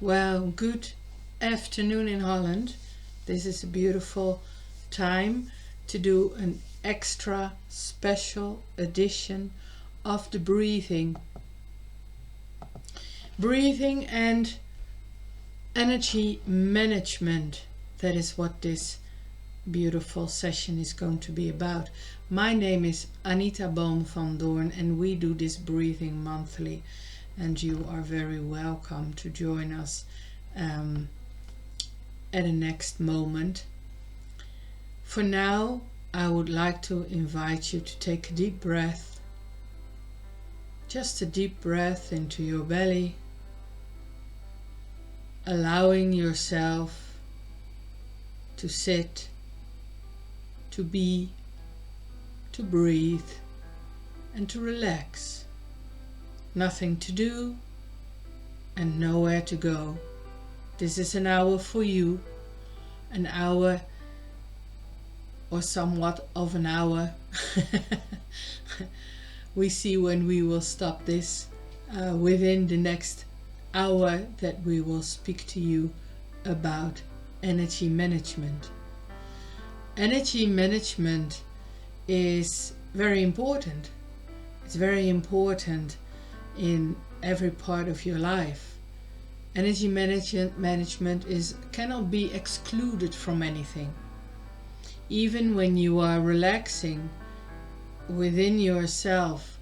Well, good afternoon in Holland. This is a beautiful time to do an extra special edition of the breathing. Breathing and energy management. That is what this beautiful session is going to be about. My name is Anita Boom van Doorn and we do this breathing monthly. And you are very welcome to join us at the next moment. For now, I would like to invite you to take a deep breath. Just a deep breath into your belly, allowing yourself to sit, to be, to breathe, and to relax. Nothing to do and nowhere to go. This is an hour for you, an hour or somewhat of an hour. We see when we will stop this within the next hour that we will speak to you about energy management. Energy management is very important. It's very important in every part of your life. Energy management cannot be excluded from anything. Even when you are relaxing within yourself,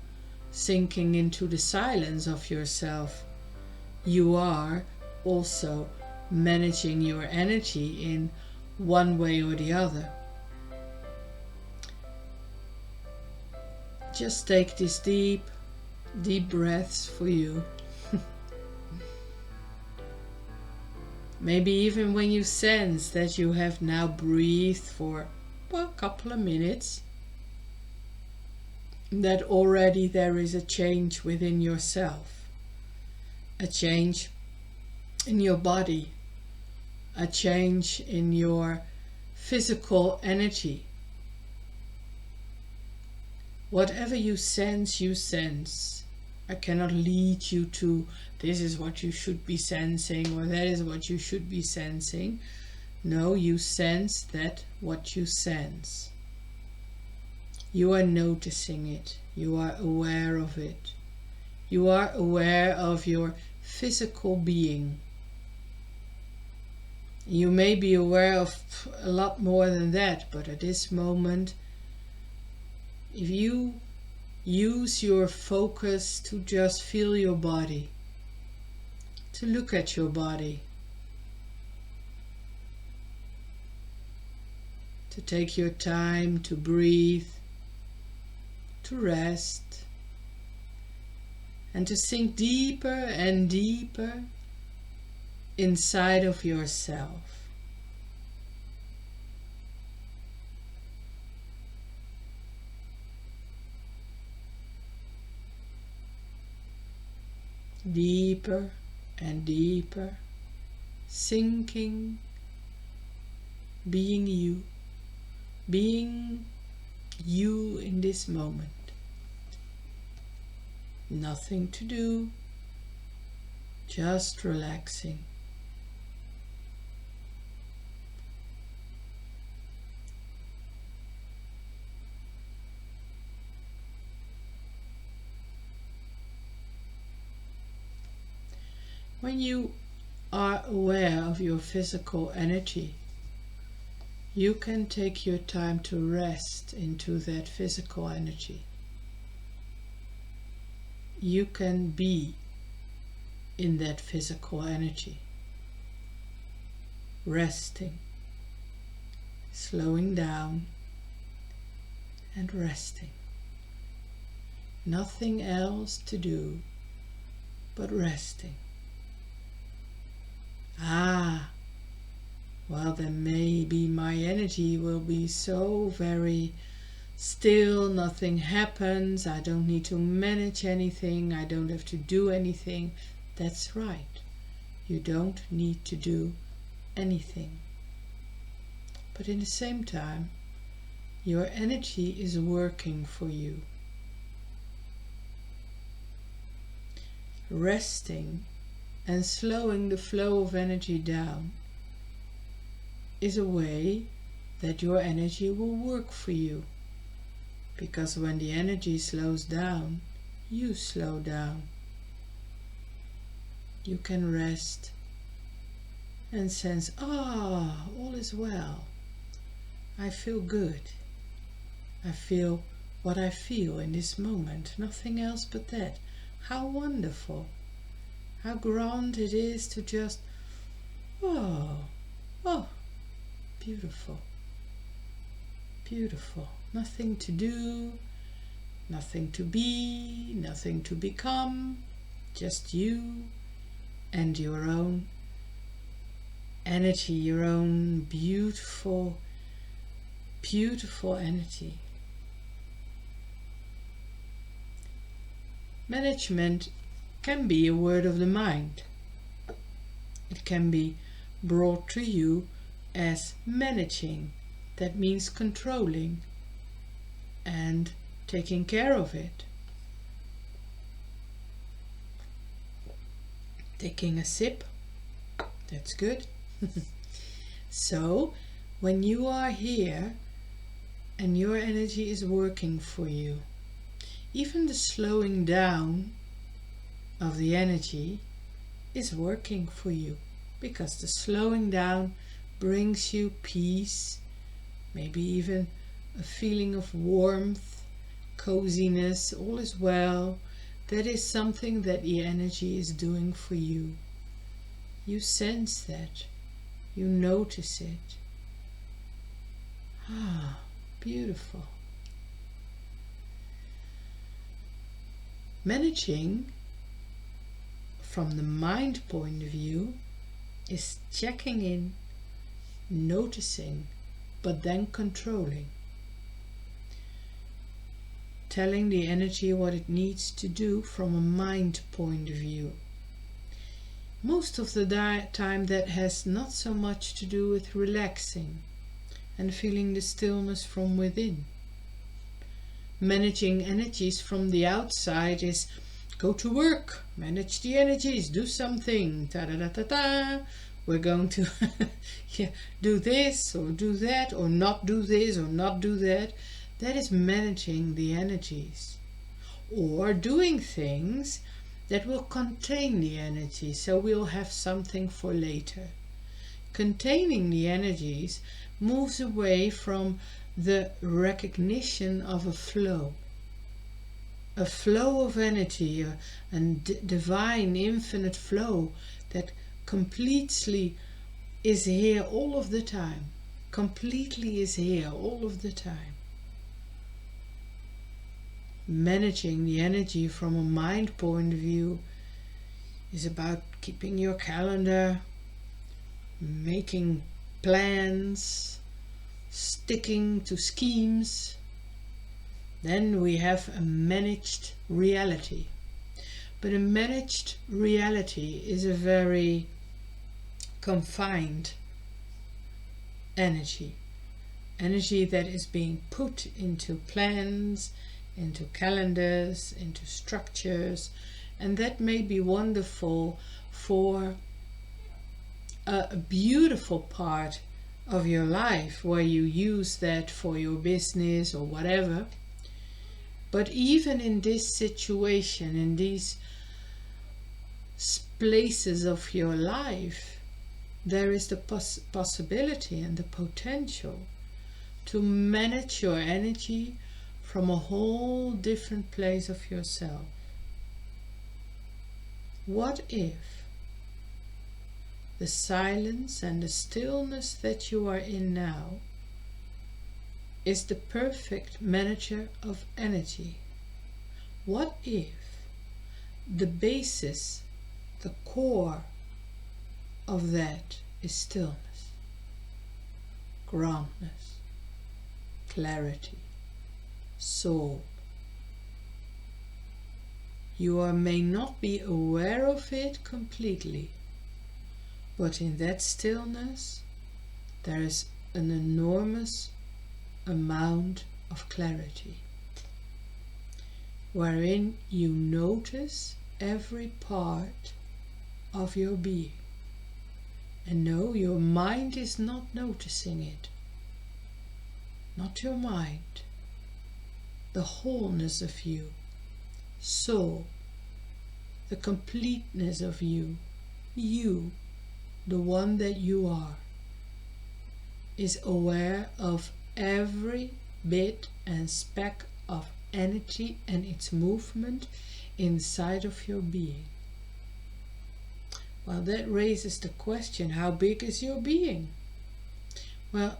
sinking into the silence of yourself, you are also managing your energy in one way or the other. Just take this deep breaths for you. Maybe even when you sense that you have now breathed for a couple of minutes, that already there is a change within yourself, a change in your body, a change in your physical energy. Whatever you sense, you sense. I cannot lead you to this is what you should be sensing or that is what you should be sensing. No, you sense that what you sense. You are noticing it. You are aware of it. You are aware of your physical being. You may be aware of a lot more than that, but at this moment, if you use your focus to just feel your body, to look at your body, to take your time to breathe, to rest, and to sink deeper and deeper inside of yourself. Deeper and deeper, sinking, being you in this moment. Nothing to do, just relaxing. When you are aware of your physical energy, you can take your time to rest into that physical energy. You can be in that physical energy, resting, slowing down and resting. Nothing else to do but resting. Well, then maybe my energy will be so very still, nothing happens, I don't need to manage anything, I don't have to do anything. That's right. You don't need to do anything. But in the same time, your energy is working for you. Resting and slowing the flow of energy down is a way that your energy will work for you. Because when the energy slows down, you slow down. You can rest and sense, all is well. I feel good. I feel what I feel in this moment, nothing else but that. How wonderful. How grand it is to just, beautiful. Beautiful. Nothing to do, nothing to be, nothing to become, just you and your own energy, your own beautiful, beautiful energy. Management can be a word of the mind. It can be brought to you as managing. That means controlling and taking care of it. Taking a sip, that's good. So, when you are here and your energy is working for you, even the slowing down of the energy is working for you, because the slowing down brings you peace, maybe even a feeling of warmth, coziness, all is well. That is something that the energy is doing for you. You sense that, you notice it. Beautiful. Managing from the mind point of view is checking in, noticing, but then controlling. Telling the energy what it needs to do from a mind point of view. Most of the time that has not so much to do with relaxing and feeling the stillness from within. Managing energies from the outside is go to work, manage the energies, do something, ta-da-da-da-da. We're going to do this or do that, or not do this or not do that. That is managing the energies. Or doing things that will contain the energy, so we'll have something for later. Containing the energies moves away from the recognition of a flow of energy, a divine infinite flow that completely is here all of the time, completely is here all of the time. Managing the energy from a mind point of view is about keeping your calendar, making plans, sticking to schemes. Then we have a managed reality. But a managed reality is a very confined energy. Energy that is being put into plans, into calendars, into structures, and that may be wonderful for a beautiful part of your life where you use that for your business or whatever. But even in this situation, in these places of your life, there is the possibility and the potential to manage your energy from a whole different place of yourself. What if the silence and the stillness that you are in now is the perfect manager of energy? What if the basis, the core of that is stillness, groundness, clarity, soul? You may not be aware of it completely, but in that stillness there is an enormous amount of clarity, wherein you notice every part of your being. And no, your mind is not noticing it. Not your mind. The wholeness of you, soul, the completeness of you, the one that you are, is aware of every bit and speck of energy and its movement inside of your being. Well, that raises the question, how big is your being? Well,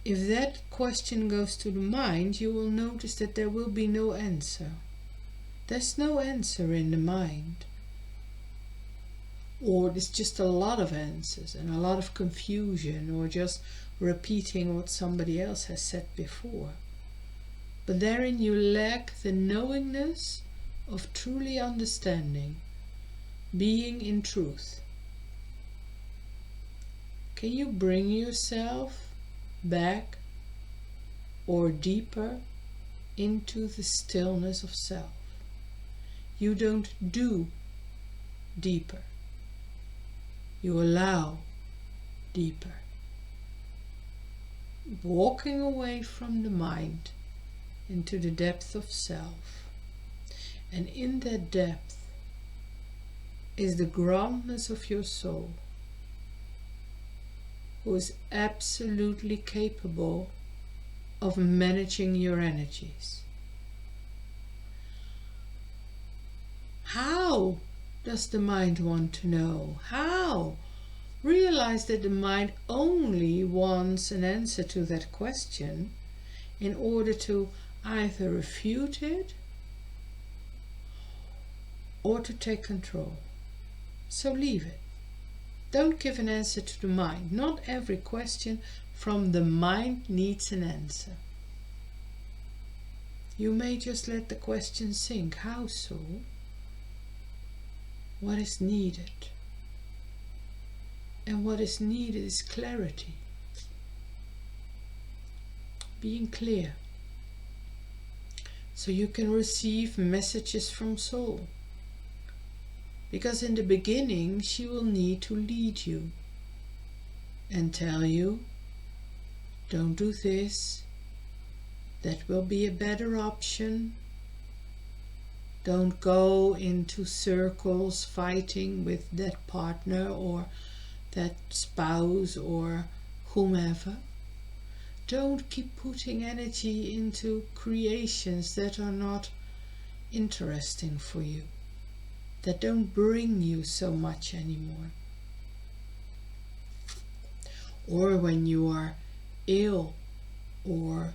if that question goes to the mind, you will notice that there will be no answer. There's no answer in the mind. Or there's just a lot of answers and a lot of confusion, or just repeating what somebody else has said before. But therein you lack the knowingness of truly understanding, being in truth. Can you bring yourself back or deeper into the stillness of self? You don't do deeper. You allow deeper. Walking away from the mind into the depth of self. And in that depth is the grandness of your soul, who is absolutely capable of managing your energies. How does the mind want to know? How? Realize that the mind only wants an answer to that question in order to either refute it or to take control. So leave it. Don't give an answer to the mind. Not every question from the mind needs an answer. You may just let the question sink. How so? What is needed? And what is needed is clarity. Being clear. So you can receive messages from soul. Because in the beginning she will need to lead you and tell you, don't do this, that will be a better option. Don't go into circles fighting with that partner or that spouse or whomever. Don't keep putting energy into creations that are not interesting for you, that don't bring you so much anymore. Or when you are ill or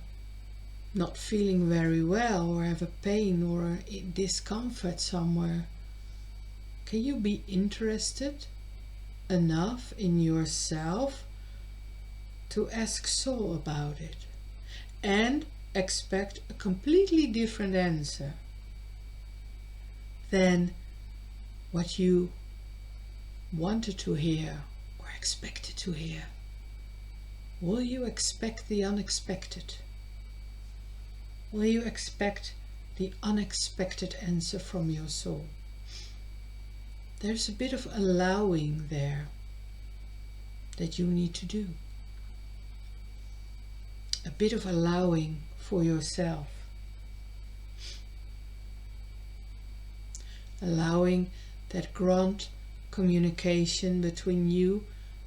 not feeling very well or have a pain or a discomfort somewhere, can you be interested enough in yourself to ask soul about it and expect a completely different answer than what you wanted to hear or expected to hear? Will you expect the unexpected? Will you expect the unexpected answer from your soul? There's a bit of allowing there that you need to do. A bit of allowing for yourself. Allowing that grand communication between you,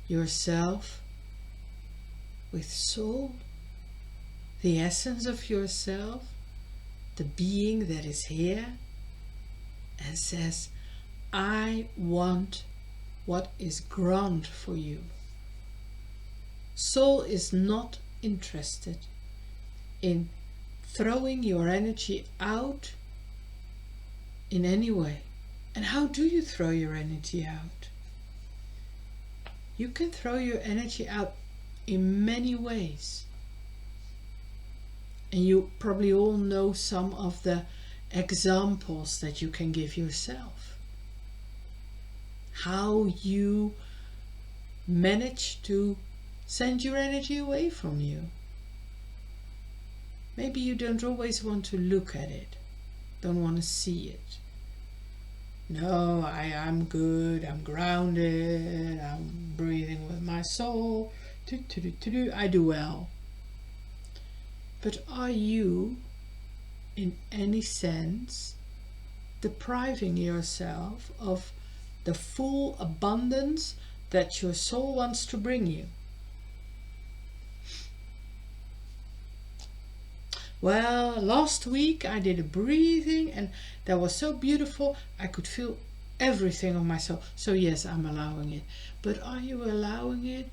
yourself, with soul, the essence of yourself, the being that is here and says, I want what is grand for you. Soul is not interested in throwing your energy out in any way. And how do you throw your energy out? You can throw your energy out in many ways. And you probably all know some of the examples that you can give yourself. How you manage to send your energy away from you. Maybe you don't always want to look at it, don't want to see it. no, I'm good, I'm grounded, I'm breathing with my soul, I do well. But are you, in any sense, depriving yourself of the full abundance that your soul wants to bring you? Well, last week I did a breathing and that was so beautiful. I could feel everything of myself. So yes, I'm allowing it. But are you allowing it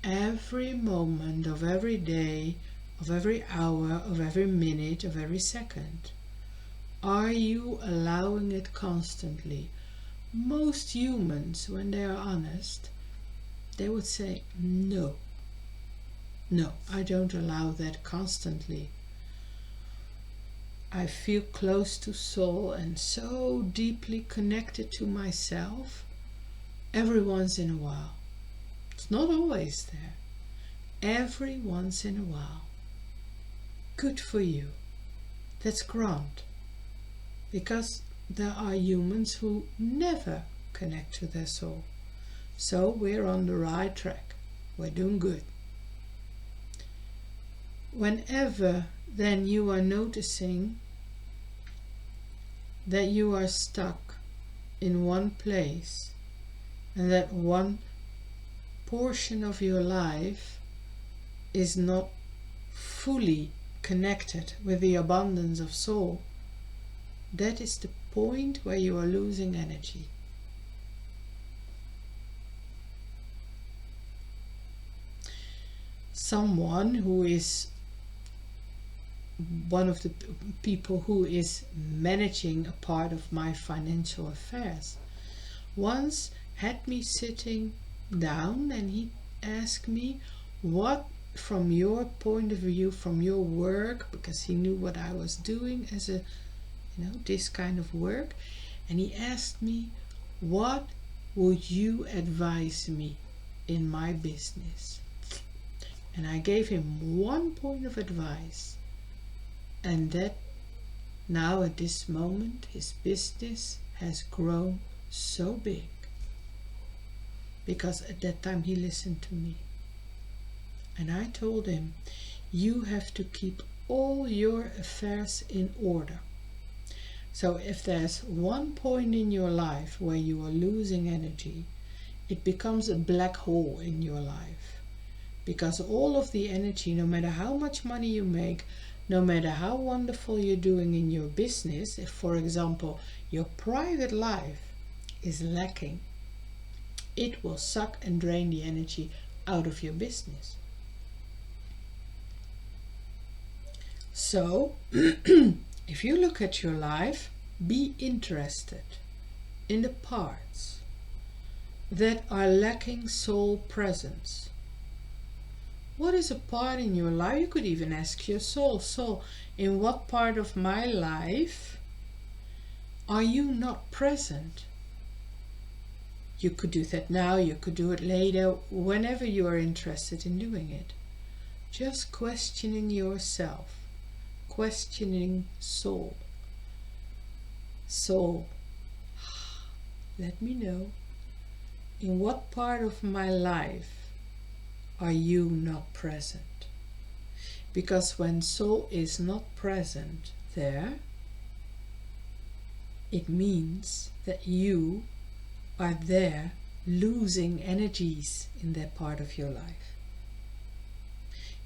every moment of every day, of every hour, of every minute, of every second? Are you allowing it constantly? Most humans, when they are honest, they would say, no, I don't allow that constantly. I feel close to soul and so deeply connected to myself every once in a while. It's not always there. Every once in a while. Good for you. That's grand. Because there are humans who never connect to their soul. So we're on the right track. We're doing good. Whenever then you are noticing that you are stuck in one place and that one portion of your life is not fully connected with the abundance of soul, that is the point where you are losing energy. Someone who is one of the people who is managing a part of my financial affairs once had me sitting down and he asked me, what from your point of view, from your work, because he knew what I was doing as a, this kind of work, and he asked me, what would you advise me in my business? And I gave him one point of advice. And that now at this moment his business has grown so big. Because at that time he listened to me. And I told him, you have to keep all your affairs in order. So if there's one point in your life where you are losing energy, it becomes a black hole in your life. Because all of the energy, no matter how much money you make, no matter how wonderful you're doing in your business, if for example your private life is lacking, it will suck and drain the energy out of your business. So, if you look at your life, be interested in the parts that are lacking soul presence. What is a part in your life? You could even ask your soul, in what part of my life are you not present? You could do that now, you could do it later, whenever you are interested in doing it. Just questioning yourself, questioning soul. Soul, let me know, in what part of my life are you not present? Because when soul is not present there, it means that you are there losing energies in that part of your life.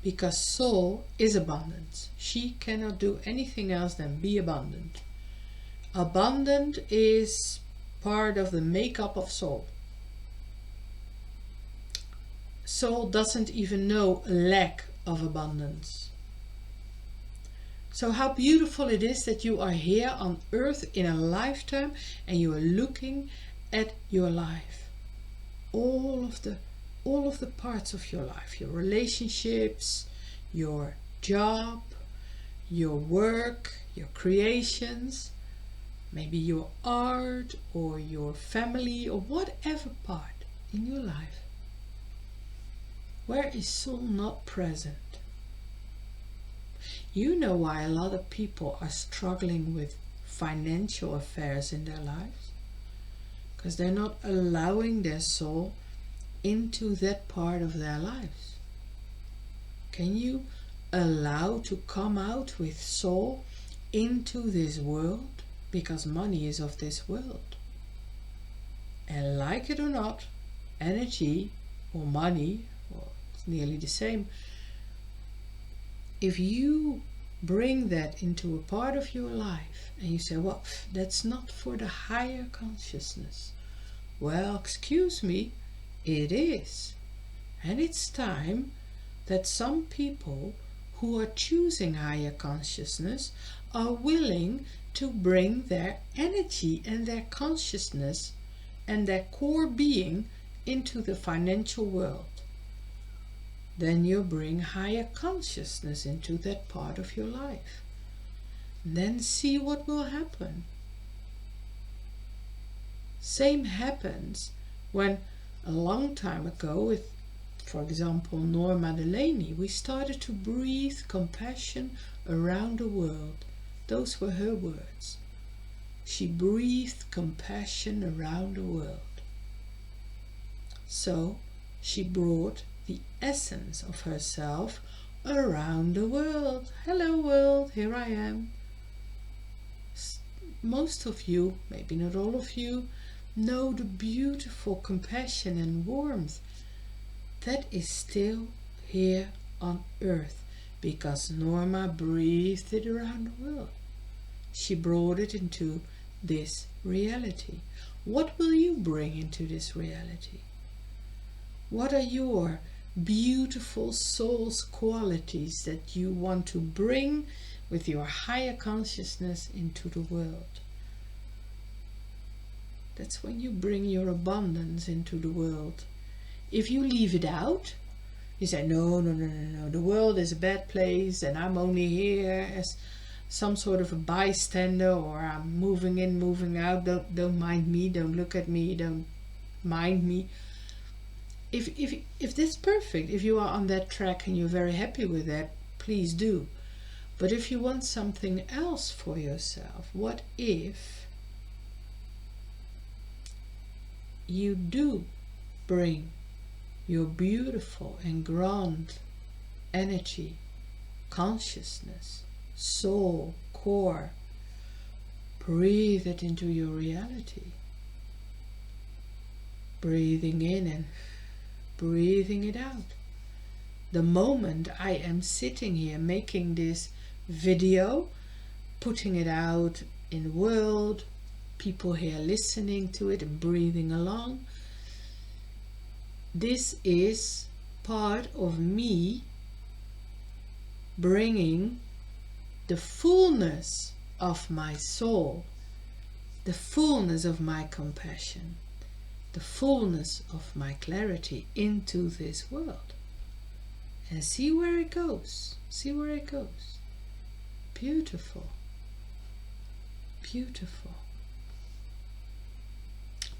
Because soul is abundance. She cannot do anything else than be abundant. Abundant is part of the makeup of soul. Soul doesn't even know a lack of abundance. So how beautiful it is that you are here on earth in a lifetime and you are looking at your life. All of the parts of your life, your relationships, your job, your work, your creations, maybe your art or your family or whatever part in your life. Where is soul not present? You know why a lot of people are struggling with financial affairs in their lives? because they're not allowing their soul into that part of their lives. Can you allow to come out with soul into this world? Because money is of this world. And like it or not, energy or money, well, it's nearly the same. If you bring that into a part of your life and you say, well, that's not for the higher consciousness. Well, excuse me, it is. And it's time that some people who are choosing higher consciousness are willing to bring their energy and their consciousness and their core being into the financial world. Then you bring higher consciousness into that part of your life. Then see what will happen. Same happens when a long time ago with, for example, Norma Delaney, we started to breathe compassion around the world. Those were her words. She breathed compassion around the world. So she brought the essence of herself around the world. Hello world, here I am. Most of you, maybe not all of you, know the beautiful compassion and warmth that is still here on earth, because Norma breathed it around the world. She brought it into this reality. What will you bring into this reality? What are your beautiful soul's qualities that you want to bring with your higher consciousness into the world? That's when you bring your abundance into the world. If you leave it out, you say, no, the world is a bad place and I'm only here as some sort of a bystander, or I'm moving in, moving out, don't mind me, don't look at me, don't mind me. If that's perfect, if you are on that track and you're very happy with that, please do. But if you want something else for yourself, what if you do bring your beautiful and grand energy, consciousness, soul, core, breathe it into your reality, breathing in and breathing it out. The moment I am sitting here making this video, putting it out in the world, people here listening to it and breathing along, this is part of me bringing the fullness of my soul, the fullness of my compassion, the fullness of my clarity into this world. And see where it goes. See where it goes. Beautiful. Beautiful.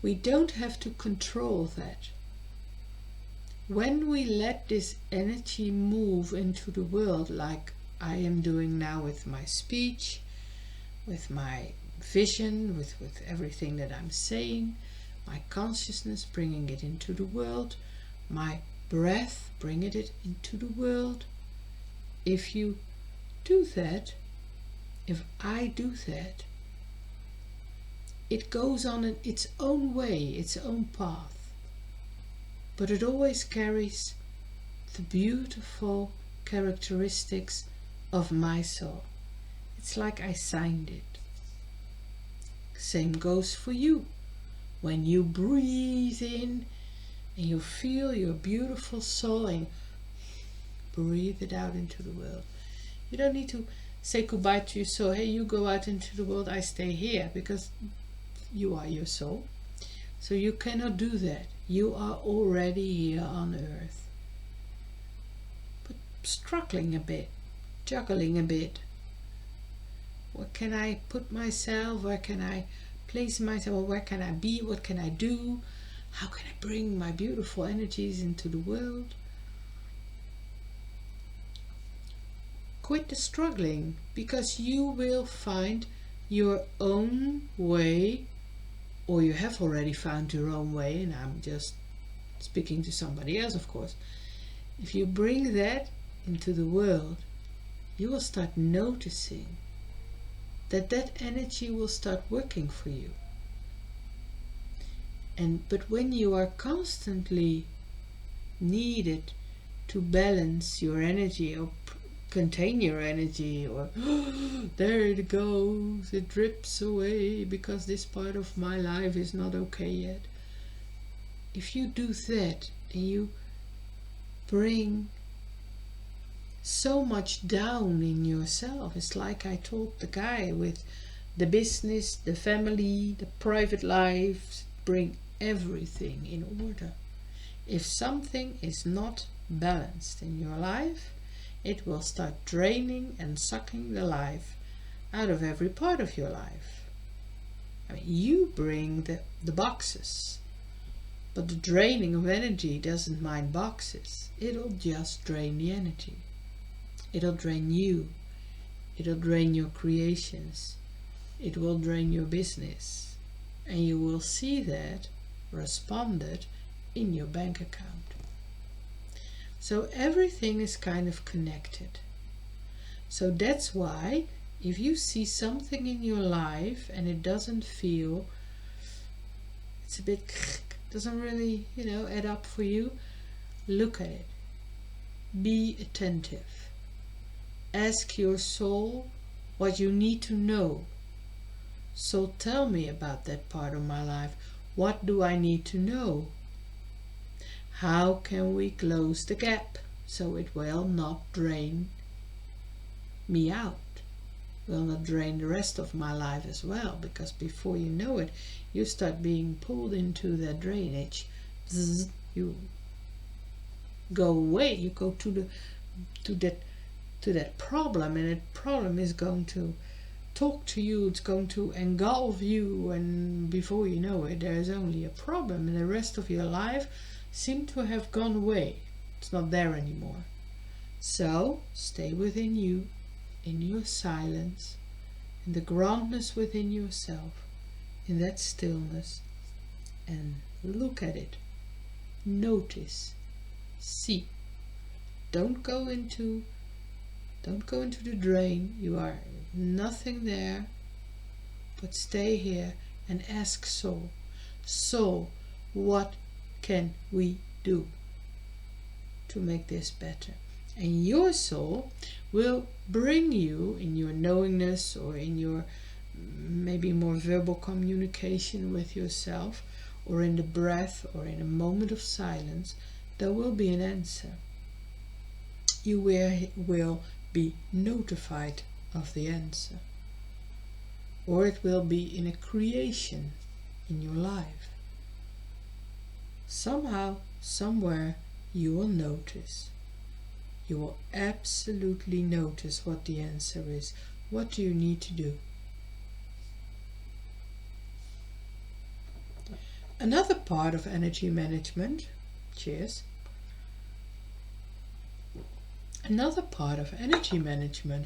We don't have to control that. When we let this energy move into the world, like I am doing now with my speech, with my vision, with everything that I'm saying, my consciousness bringing it into the world, my breath bringing it into the world. If you do that, if I do that, it goes on in its own way, its own path. But it always carries the beautiful characteristics of my soul. It's like I signed it. Same goes for you. When you breathe in and you feel your beautiful soul and breathe it out into the world. You don't need to say goodbye to your soul. Hey, you go out into the world, I stay here, because you are your soul. So you cannot do that. You are already here on earth. But struggling a bit, juggling a bit. Where can I put myself? Where can I place myself? Where can I be? What can I do? How can I bring my beautiful energies into the world? Quit the struggling, because you will find your own way or you have already found your own way, and I'm just speaking to somebody else, of course. If you bring that into the world, you will start noticing that energy will start working for you. But when you are constantly needed to balance your energy or contain your energy, or there it goes, it drips away because this part of my life is not okay yet. If you do that and you bring so much down in yourself, it's like I told the guy with the business, the family, the private life, bring everything in order. If something is not balanced in your life, it will start draining and sucking the life out of every part of your life. I mean, you bring the boxes, but the draining of energy doesn't mind boxes. It'll just drain the energy. It'll drain you. It'll drain your creations. It will drain your business. And you will see that responded in your bank account. So everything is kind of connected. So that's why if you see something in your life and it doesn't feel, it's a bit, doesn't really, add up for you, look at it. Be attentive. Ask your soul what you need to know. So tell me about that part of my life. What do I need to know? How can we close the gap so it will not drain me out? Will not drain the rest of my life as well, because before you know it, you start being pulled into that drainage. Zzz, you go away. You go to that problem, and that problem is going to talk to you. It's going to engulf you, and before you know it, there is only a problem, and the rest of your life seems to have gone away. It's not there anymore. So stay within you, in your silence, in the grandness within yourself, in that stillness, and look at it. Notice, see. Don't go into the drain. You are nothing there, but stay here and ask soul. Soul, what can we do to make this better? And your soul will bring you in your knowingness, or in your maybe more verbal communication with yourself, or in the breath, or in a moment of silence, there will be an answer. You will be notified of the answer, or it will be in a creation in your life. Somehow, somewhere, you will notice. You will absolutely notice what the answer is. What do you need to do? Another part of energy management, cheers. Another part of energy management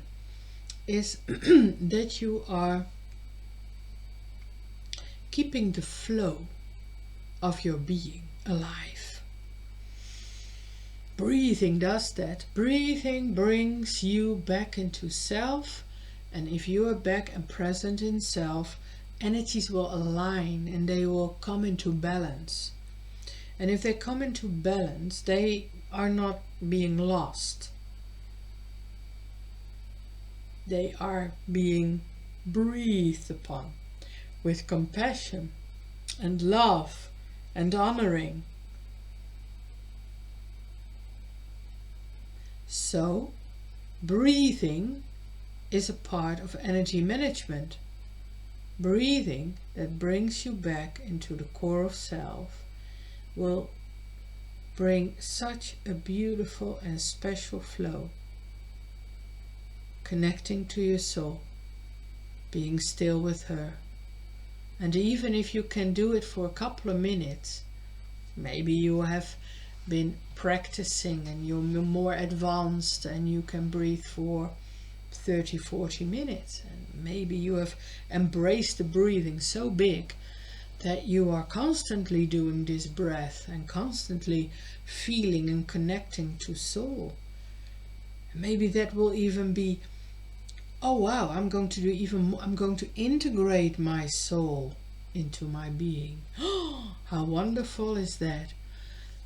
is that you are keeping the flow of your being alive. Breathing does that. Breathing brings you back into self, and if you are back and present in self, energies will align and they will come into balance. And if they come into balance, they are not being lost. They are being breathed upon with compassion and love and honoring. So, breathing is a part of energy management. Breathing that brings you back into the core of self will bring such a beautiful and special flow. Connecting to your soul, being still with her. And even if you can do it for a couple of minutes, maybe you have been practicing and you're more advanced and you can breathe for 30-40 minutes, and maybe you have embraced the breathing so big that you are constantly doing this breath and constantly feeling and connecting to soul. Maybe that will even be, oh wow, I'm going to do even more. I'm going to integrate my soul into my being. How wonderful is that?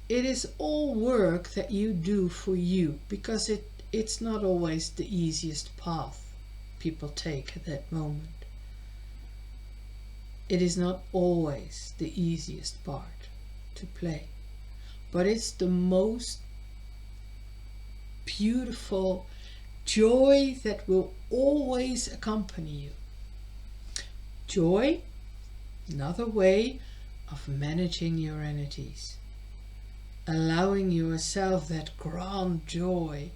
It is all work that you do for you, because it's not always the easiest path people take at that moment. It is not always the easiest part to play, but it's the most beautiful joy that will always accompany you. Joy, another way of managing your energies, allowing yourself that grand joy,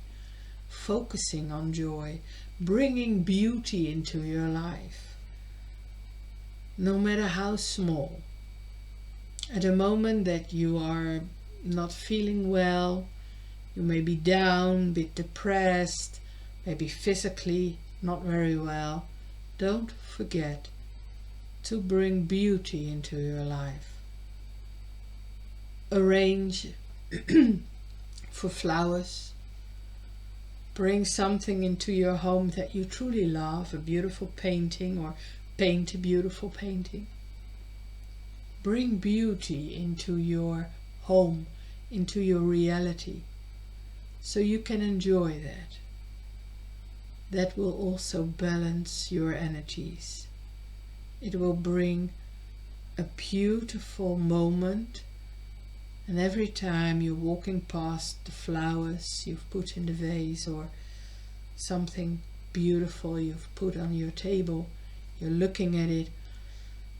focusing on joy, bringing beauty into your life, no matter how small. At a moment that you are not feeling well, you may be down, a bit depressed, maybe physically not very well, don't forget to bring beauty into your life. Arrange for flowers. Bring something into your home that you truly love, a beautiful painting, or paint a beautiful painting. Bring beauty into your home, into your reality, so you can enjoy that. That will also balance your energies. It will bring a beautiful moment, and every time you're walking past the flowers you've put in the vase, or something beautiful you've put on your table, you're looking at it,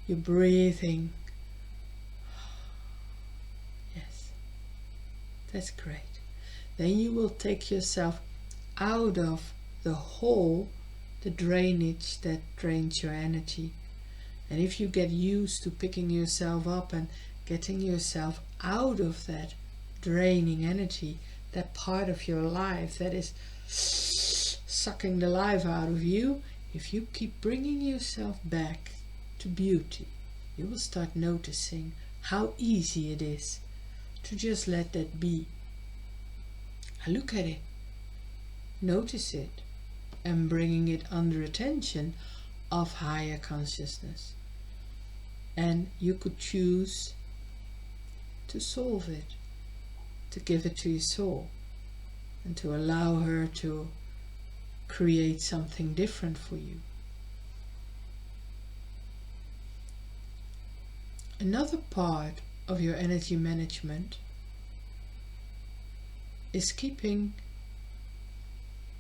you're breathing. Yes, that's great. Then you will take yourself out of the hole, the drainage that drains your energy. And if you get used to picking yourself up and getting yourself out of that draining energy, that part of your life that is sucking the life out of you, if you keep bringing yourself back to beauty, you will start noticing how easy it is to just let that be. Look at it, notice it, and bringing it under attention of higher consciousness. And you could choose to solve it, to give it to your soul, and to allow her to create something different for you. Another part of your energy management is keeping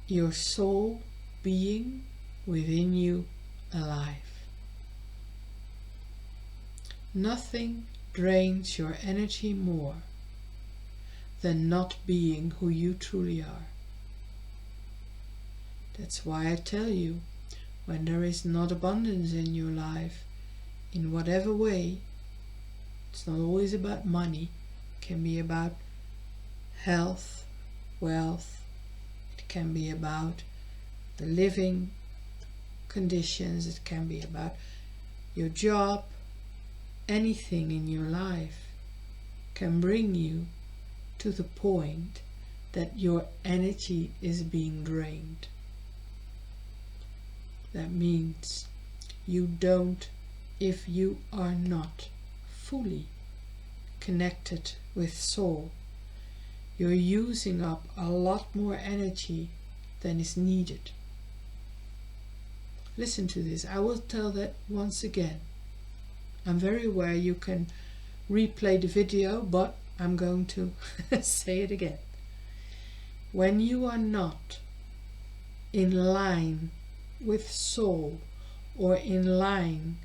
your soul being within you alive. Nothing drains your energy more than not being who you truly are. That's why I tell you, when there is not abundance in your life, in whatever way, it's not always about money, it can be about health, wealth, it can be about the living conditions, it can be about your job. Anything in your life can bring you to the point that your energy is being drained. That means if you are not fully connected with soul, you're using up a lot more energy than is needed. Listen to this, I will tell that once again. I'm very aware you can replay the video, but I'm going to say it again. When you are not in line with soul, or in line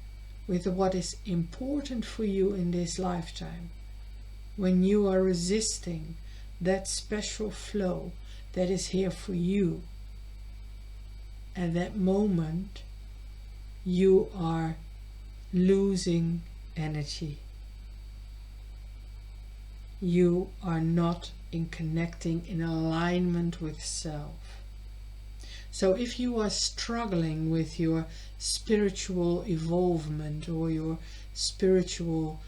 with what is important for you in this lifetime, when you are resisting that special flow that is here for you, at that moment you are losing energy. You are not in connecting in alignment with self. So if you are struggling with your spiritual evolvement, or your spiritual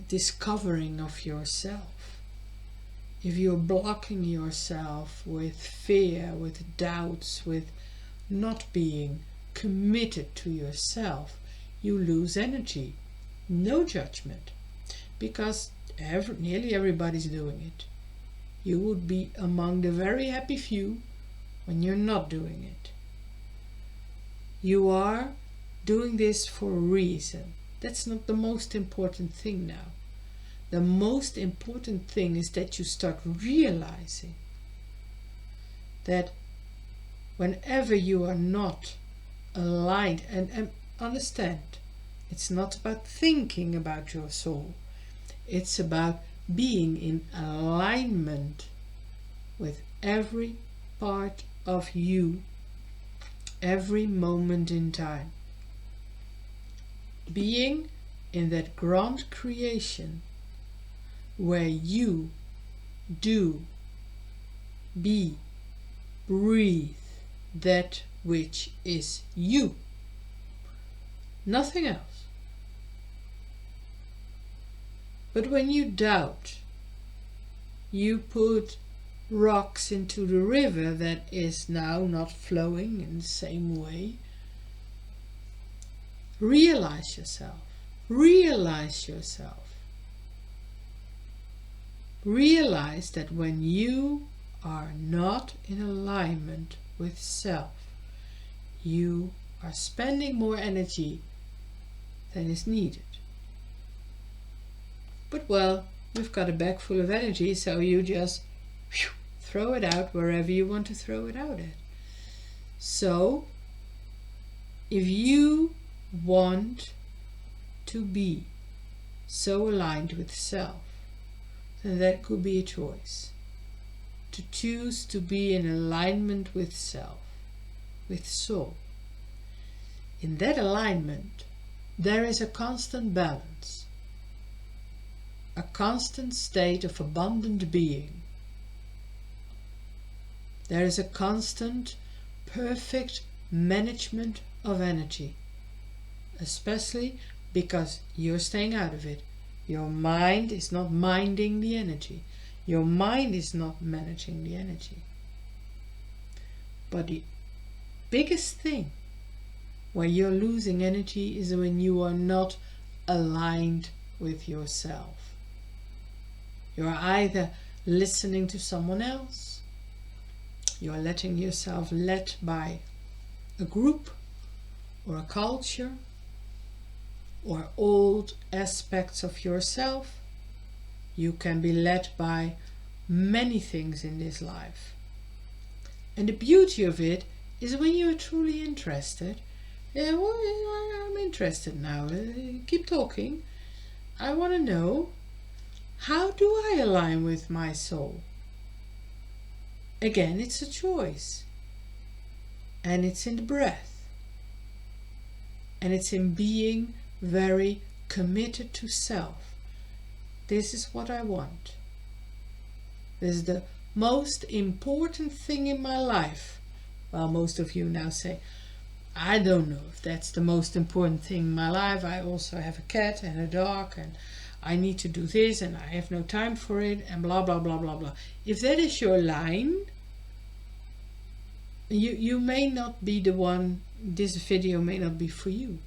discovering of yourself. If you're blocking yourself with fear, with doubts, with not being committed to yourself, you lose energy. No judgment, because nearly everybody's doing it. You would be among the very happy few when you're not doing it. You are doing this for a reason. That's not the most important thing now. The most important thing is that you start realizing that whenever you are not aligned, and understand, it's not about thinking about your soul, it's about being in alignment with every part of you, every moment in time. Being in that grand creation where you do, be, breathe that which is you. Nothing else. But when you doubt, you put rocks into the river that is now not flowing in the same way. Realize yourself. Realize yourself. Realize that when you are not in alignment with self, you are spending more energy than is needed. But well, you've got a bag full of energy, so you just throw it out wherever you want to throw it out at. So, if you want to be so aligned with self, then that could be a choice. To choose to be in alignment with self, with soul. In that alignment, there is a constant balance, a constant state of abundant being. There is a constant, perfect management of energy, especially because you're staying out of it. Your mind is not minding the energy. Your mind is not managing the energy. But the biggest thing where you're losing energy is when you are not aligned with yourself. You're either listening to someone else, you're letting yourself led by a group or a culture or old aspects of yourself. You can be led by many things in this life. And the beauty of it is when you are truly interested. I'm interested now. Keep talking. I want to know, how do I align with my soul? Again, it's a choice. And it's in the breath. And it's in being very committed to self. This is what I want. This is the most important thing in my life. Well, most of you now say, I don't know if that's the most important thing in my life. I also have a cat and a dog, and I need to do this, and I have no time for it, and blah, blah, blah, blah, blah. If that is your line, you may not be the one, this video may not be for you.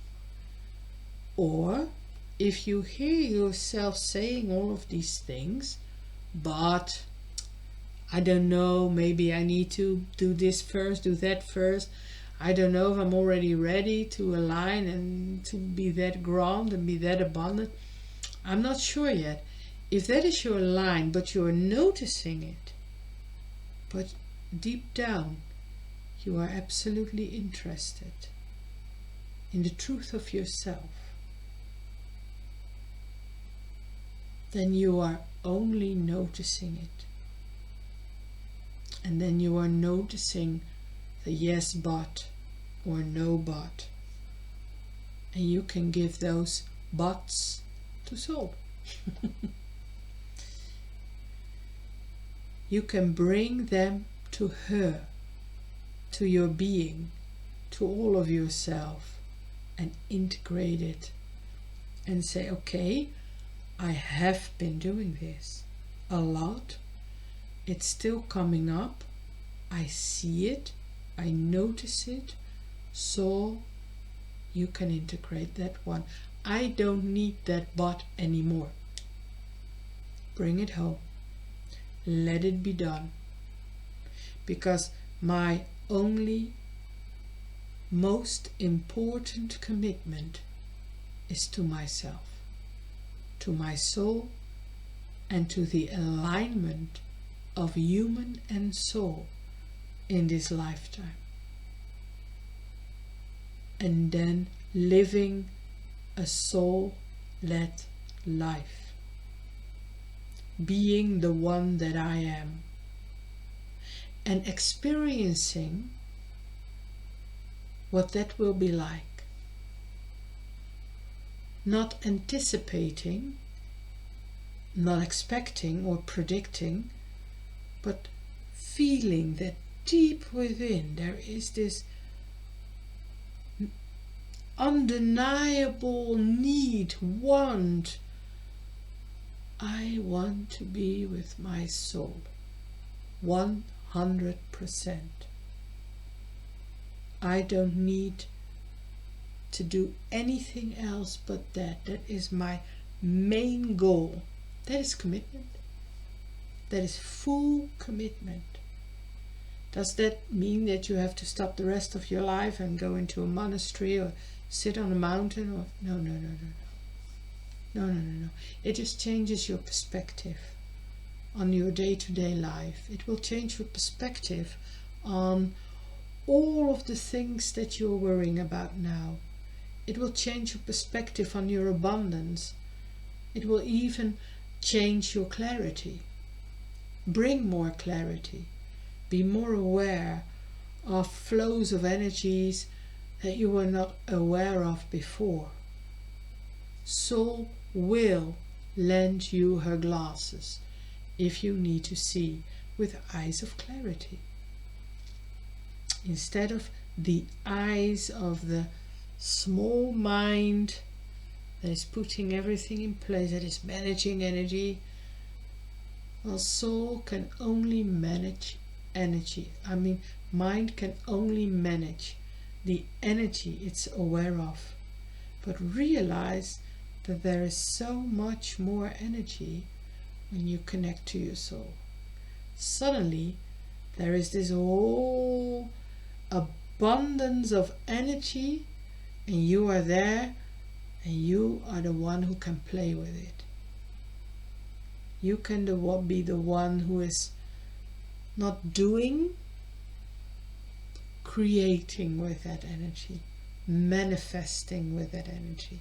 Or if you hear yourself saying all of these things, but I don't know, maybe I need to do this first, do that first. I don't know if I'm already ready to align and to be that grand and be that abundant. I'm not sure yet. If that is your line, but you're noticing it, but deep down you are absolutely interested in the truth of yourself, then you are only noticing it. And then you are noticing the yes but or no but. And you can give those buts to soul. You can bring them to her, to your being, to all of yourself, and integrate it and say, okay, I have been doing this a lot. It's still coming up. I see it. I notice it. So you can integrate that one. I don't need that but anymore. Bring it home. Let it be done. Because my only most important commitment is to myself, to my soul, and to the alignment of human and soul in this lifetime. And then living a soul-led life. Being the one that I am. And experiencing what that will be like. Not anticipating, not expecting or predicting, but feeling that deep within there is this undeniable need, want. I want to be with my soul 100%. I don't need to do anything else but that. That is my main goal. That is commitment. That is full commitment. Does that mean that you have to stop the rest of your life and go into a monastery or sit on a mountain? Or no. It just changes your perspective on your day-to-day life. It will change your perspective on all of the things that you're worrying about now. It will change your perspective on your abundance. It will even change your clarity. Bring more clarity. Be more aware of flows of energies that you were not aware of before. Soul will lend you her glasses if you need to see with eyes of clarity. Instead of the eyes of the small mind that is putting everything in place, that is managing energy. Well, soul can only manage energy. Mind can only manage the energy it's aware of. But realize that there is so much more energy when you connect to your soul. Suddenly, there is this whole abundance of energy, and you are there, and you are the one who can play with it. You can be the one who is not doing, creating with that energy, manifesting with that energy.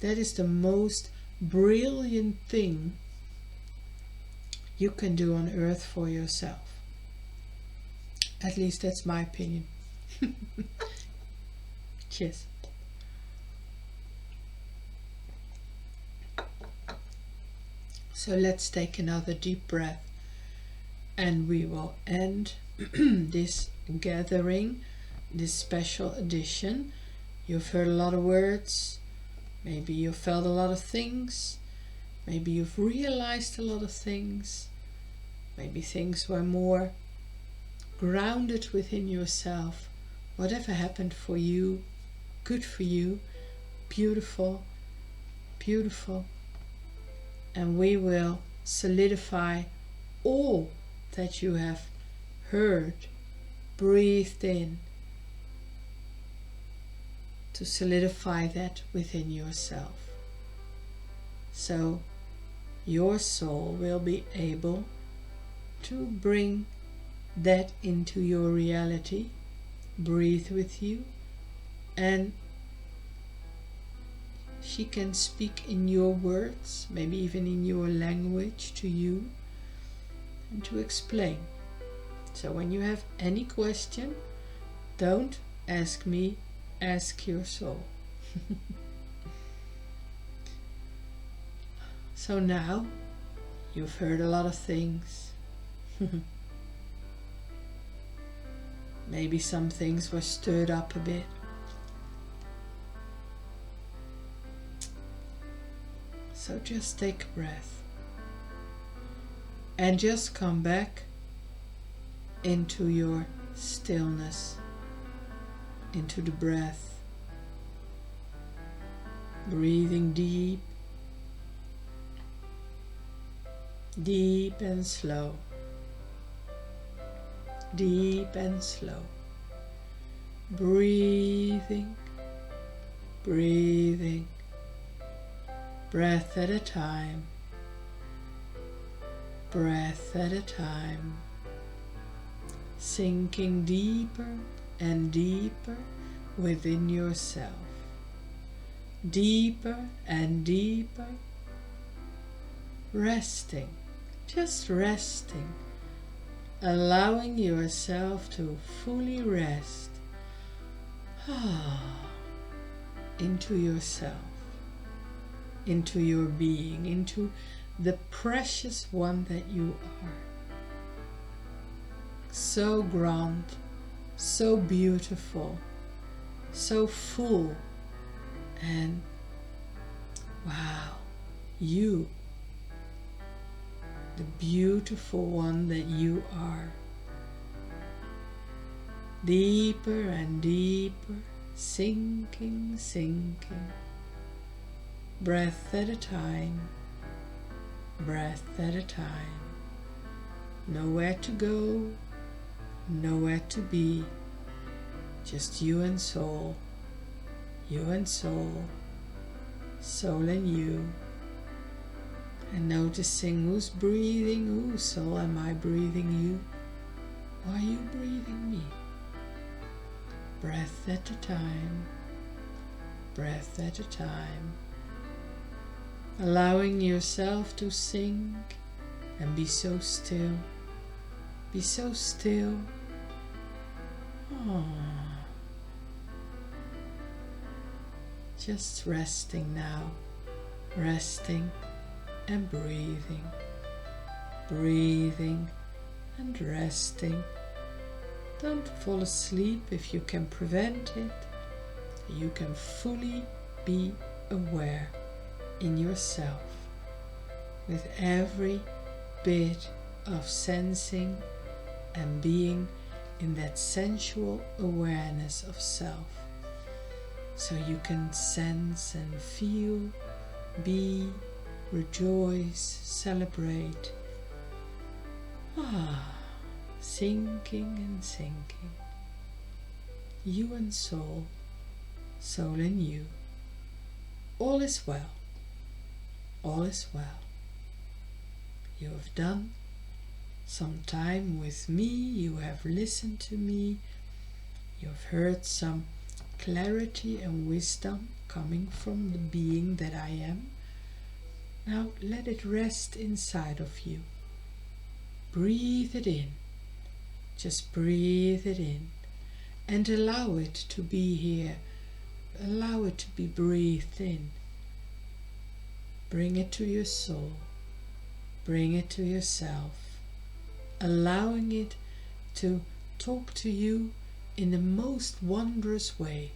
That is the most brilliant thing you can do on earth for yourself. At least that's my opinion. Cheers. So let's take another deep breath, and we will end this gathering, this special edition. You've heard a lot of words. Maybe you felt a lot of things. Maybe you've realized a lot of things. Maybe things were more grounded within yourself. Whatever happened for you, good for you, beautiful, beautiful. And we will solidify all that you have heard, breathed in, to solidify that within yourself. So your soul will be able to bring that into your reality, breathe with you, and she can speak in your words, maybe even in your language to you, and to explain. So when you have any question, don't ask me, ask your soul. So now you've heard a lot of things. Maybe some things were stirred up a bit. So just take a breath and just come back into your stillness, into the breath, breathing deep, deep and slow, deep and slow, breathing, breathing, breath at a time, breath at a time, sinking deeper and deeper within yourself, deeper and deeper, resting, just resting, allowing yourself to fully rest into yourself, into your being, into the precious one that you are. So grand, so beautiful, so full, and wow, you, the beautiful one that you are. Deeper and deeper, sinking, sinking, breath at a time, breath at a time. Nowhere to go, nowhere to be, just you and soul, soul and you. And noticing who's breathing, who, soul, am I breathing you? Or are you breathing me? Breath at a time, breath at a time. Allowing yourself to sink and be so still. Be so still. Just resting now, resting and breathing, breathing and resting. Don't fall asleep if you can prevent it. You can fully be aware in yourself with every bit of sensing and being in that sensual awareness of self. So you can sense and feel, be, rejoice, celebrate. Sinking and sinking. You and soul, soul and you. All is well. All is well. You have done some time with me. You have listened to me. You have heard some clarity and wisdom coming from the being that I am. Now let it rest inside of you. Breathe it in. Just breathe it in and allow it to be here. Allow it to be breathed in. Bring it to your soul. Bring it to yourself. Allowing it to talk to you in the most wondrous way.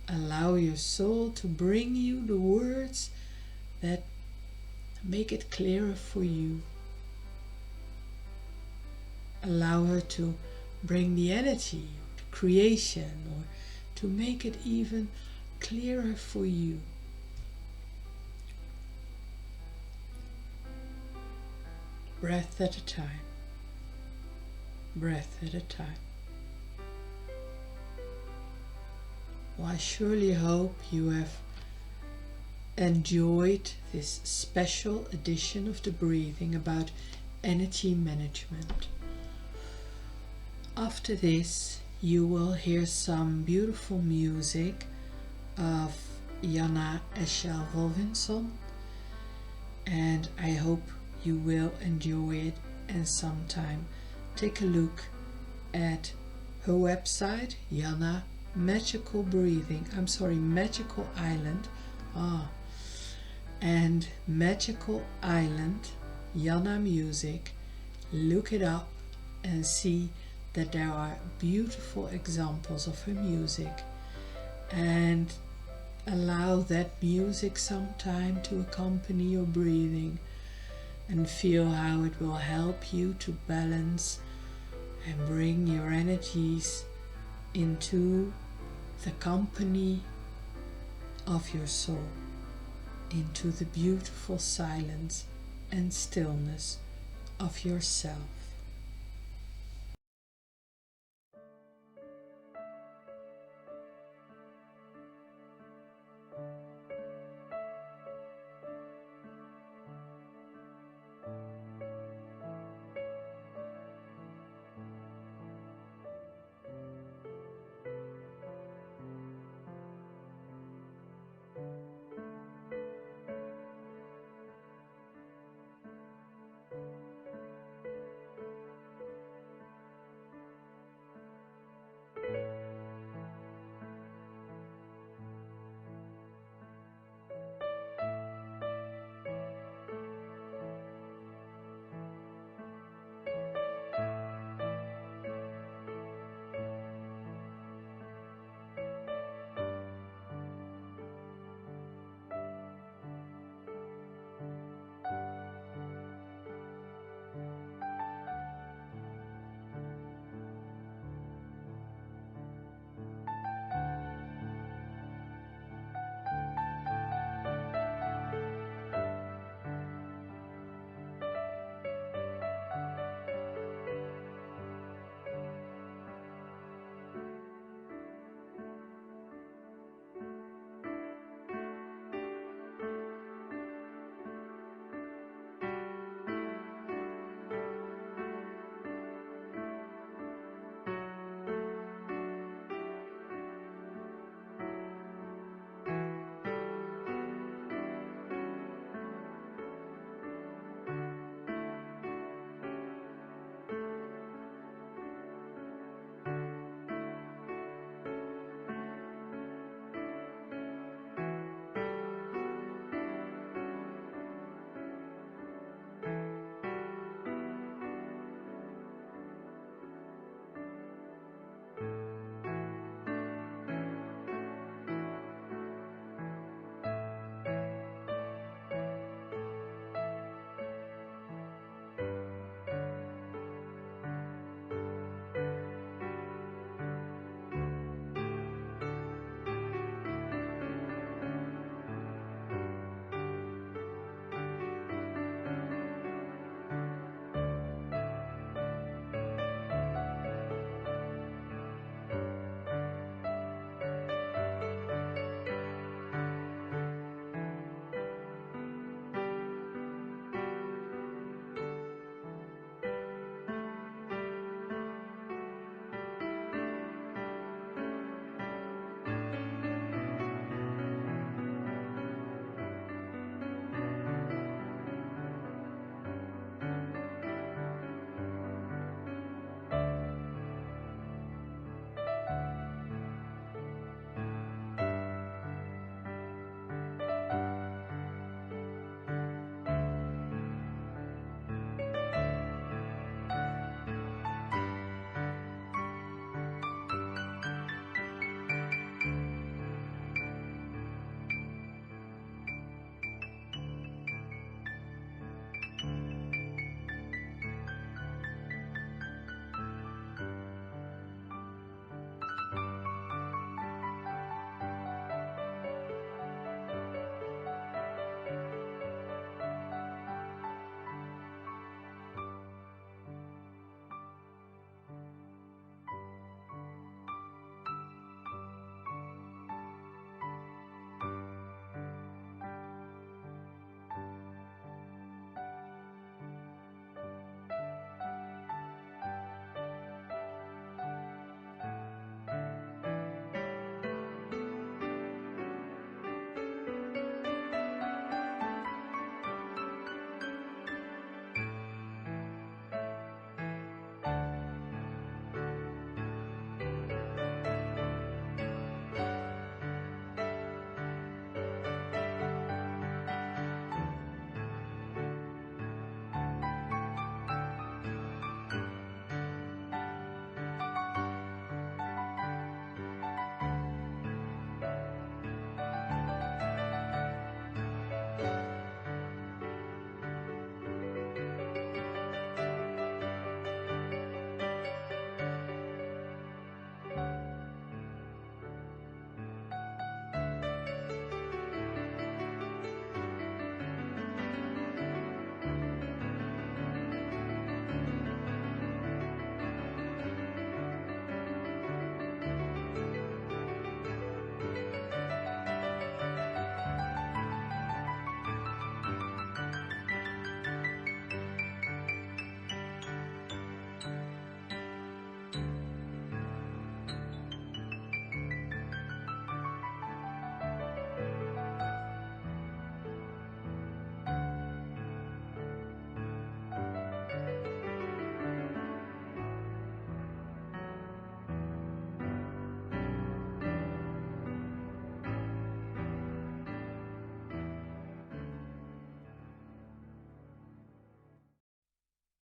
Allow your soul to bring you the words that make it clearer for you. Allow her to bring the energy, the creation, or to make it even clearer for you. Breath at a time. Breath at a time. Well, I surely hope you have enjoyed this special edition of the breathing about energy management. After this, you will hear some beautiful music of Janna Eshel Wolfensson, and I hope you will enjoy it and sometime take a look at her website, Janna Magical Island, and Magical Island, Janna Music. Look it up and see that there are beautiful examples of her music, and allow that music sometime to accompany your breathing, and feel how it will help you to balance and bring your energies into the company of your soul, into the beautiful silence and stillness of yourself.